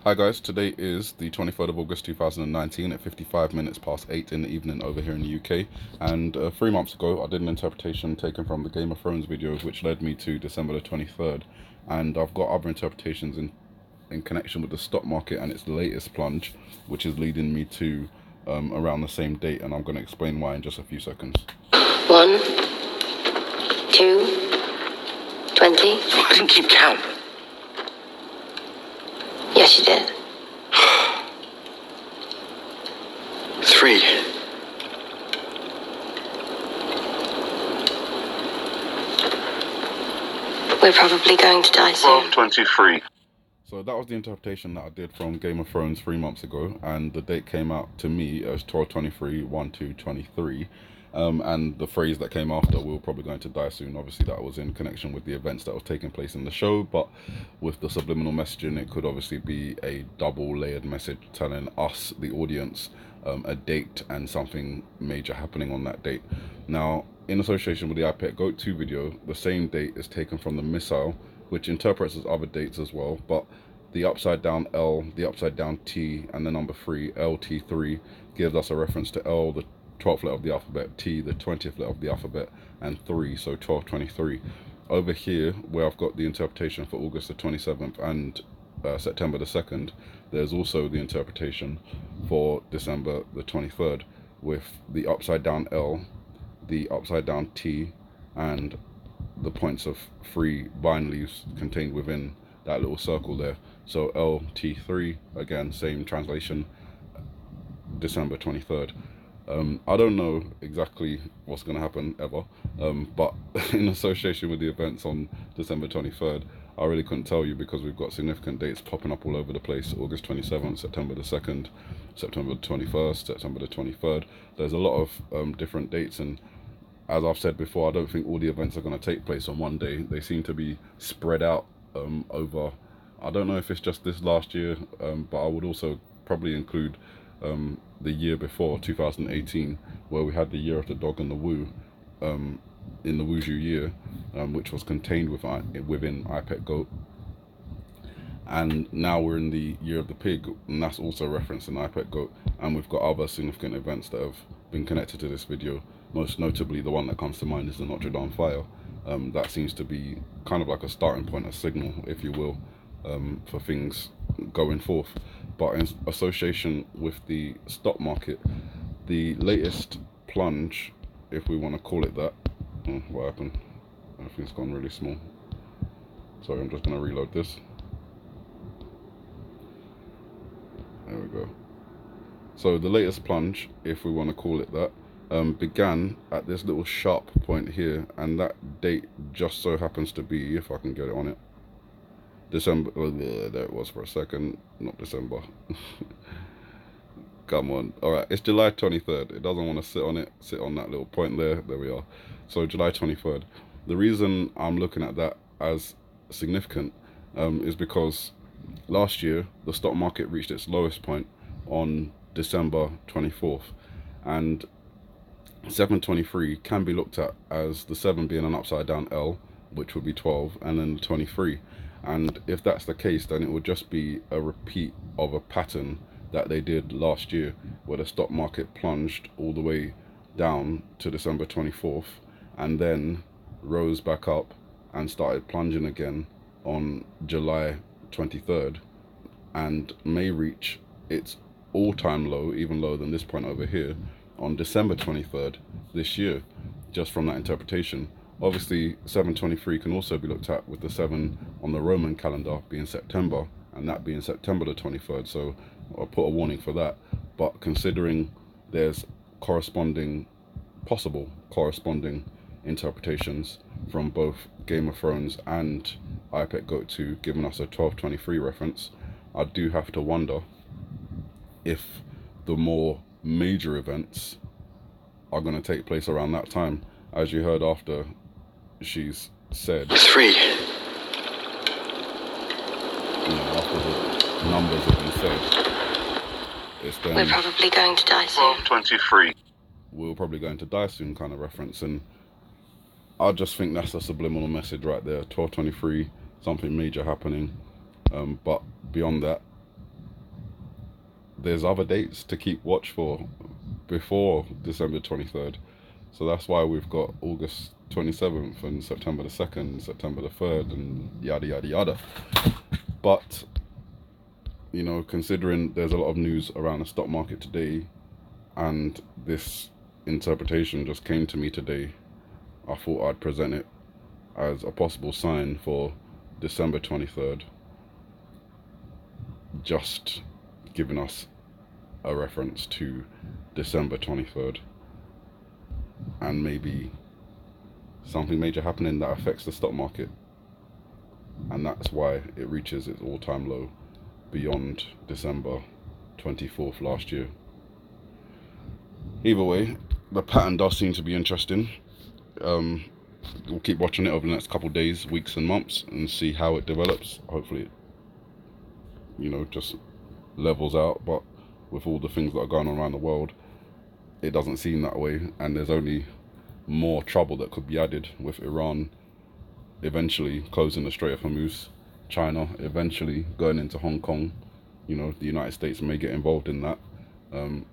Hi guys, today is the 23rd of August 2019 at 55 minutes past 8 in the evening over here in the UK. And 3 months ago I did an interpretation taken from the Game of Thrones video which led me to December the 23rd. And I've got other interpretations in connection with the stock market and its latest plunge, which is leading me to around the same date, and I'm going to explain why in just a few seconds. 1, 2, 20. I didn't keep count. Yes, you did. 3. We're probably going to die soon. 23. So that was the interpretation that I did from Game of Thrones 3 months ago, and the date came out to me as 12/23, 1/2/23. And the phrase that came after, "we're probably going to die soon," obviously that was in connection with the events that was taking place in the show, but with the subliminal messaging it could obviously be a double layered message telling us, the audience, a date and something major happening on that date. Now, in association with the iPet Goat 2 video, the same date is taken from the missile, which interprets as other dates as well, but the upside down L, the upside down T, and the number 3, LT3, gives us a reference to L, the 12th letter of the alphabet, T, the 20th letter of the alphabet, and 3, so 12/23. Over here, where I've got the interpretation for August the 27th and September the 2nd, there's also the interpretation for December the 23rd with the upside down L, the upside down T, and the points of 3 vine leaves contained within that little circle there. So LT3, again, same translation, December 23rd. I don't know exactly what's going to happen ever, but in association with the events on December 23rd, I really couldn't tell you because we've got significant dates popping up all over the place. August 27th, September the 2nd, September the 21st, September the 23rd. There's a lot of different dates, and as I've said before, I don't think all the events are going to take place on one day. They seem to be spread out over, I don't know if it's just this last year, but I would also probably include the year before, 2018, where we had the year of the dog and the woo, in the Wuju year, which was contained within iPet Goat. And now we're in the year of the pig, and that's also referenced in iPet Goat. And we've got other significant events that have been connected to this video. Most notably, the one that comes to mind is the Notre Dame fire. That seems to be kind of like a starting point, a signal, if you will, for things going forth. But in association with the stock market, the latest plunge, if we want to call it that, what happened? Everything's gone really small. Sorry, I'm just going to reload this. There we go. So the latest plunge, if we want to call it that, began at this little sharp point here, and that date just so happens to be, if I can get it on it, December. Oh, there it was for a second. Not December. Come on. All right, it's July 23rd. It doesn't want to sit on that little point there. There we are. So July 23rd. The reason I'm looking at that as significant is because last year the stock market reached its lowest point on December 24th, and 7/23 can be looked at as the 7 being an upside down L, which would be 12, and then the 23. And if that's the case, then it would just be a repeat of a pattern that they did last year, where the stock market plunged all the way down to December 24th and then rose back up and started plunging again on July 23rd, and may reach its all-time low, even lower than this point over here, on December 23rd this year, just from that interpretation. Obviously 7/23 can also be looked at with the 7 on the Roman calendar being September, and that being September the 23rd, so I'll put a warning for that. But considering there's possible corresponding interpretations from both Game of Thrones and iPet Goat 2 giving us a 12/23 reference, I do have to wonder if the more major events are going to take place around that time. As you heard after she's said, 3. After the numbers have been said, it's then We're probably going to die soon. 23. we're probably going to die soon kind of reference. And I just think that's a subliminal message right there. 12/23, something major happening. But beyond that, there's other dates to keep watch for before December 23rd. So that's why we've got August 27th and September the 2nd, September the 3rd, and yada yada yada. But you know, considering there's a lot of news around the stock market today, and this interpretation just came to me today, I thought I'd present it as a possible sign for December 23rd, just giving us a reference to December 23rd, and maybe something major happening that affects the stock market, and that's why it reaches its all-time low beyond December 24th last year. Either way, the pattern does seem to be interesting. We'll keep watching it over the next couple of days, weeks and months, and see how it develops. Hopefully it, you know, just levels out, but with all the things that are going on around the world, it doesn't seem that way, and there's only more trouble that could be added with Iran eventually closing the Strait of Hormuz, China eventually going into Hong Kong. You know, the United States may get involved in that,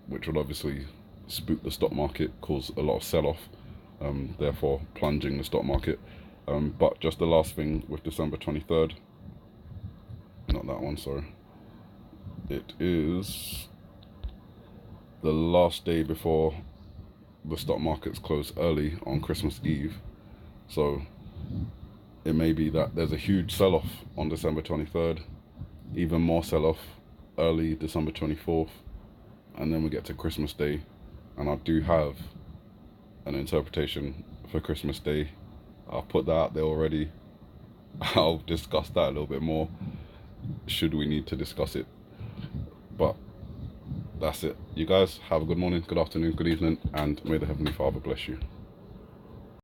which will obviously spook the stock market, cause a lot of sell-off, therefore plunging the stock market. But just the last thing with December 23rd, not that one, sorry. It is the last day before the stock markets close early on Christmas Eve. So it may be that there's a huge sell-off on December 23rd, even more sell-off early December 24th, and then we get to Christmas Day, and I do have an interpretation for Christmas Day. I'll put that out there already. I'll discuss that a little bit more should we need to discuss it, but that's it. You guys have a good morning, good afternoon, good evening, and may the Heavenly Father bless you.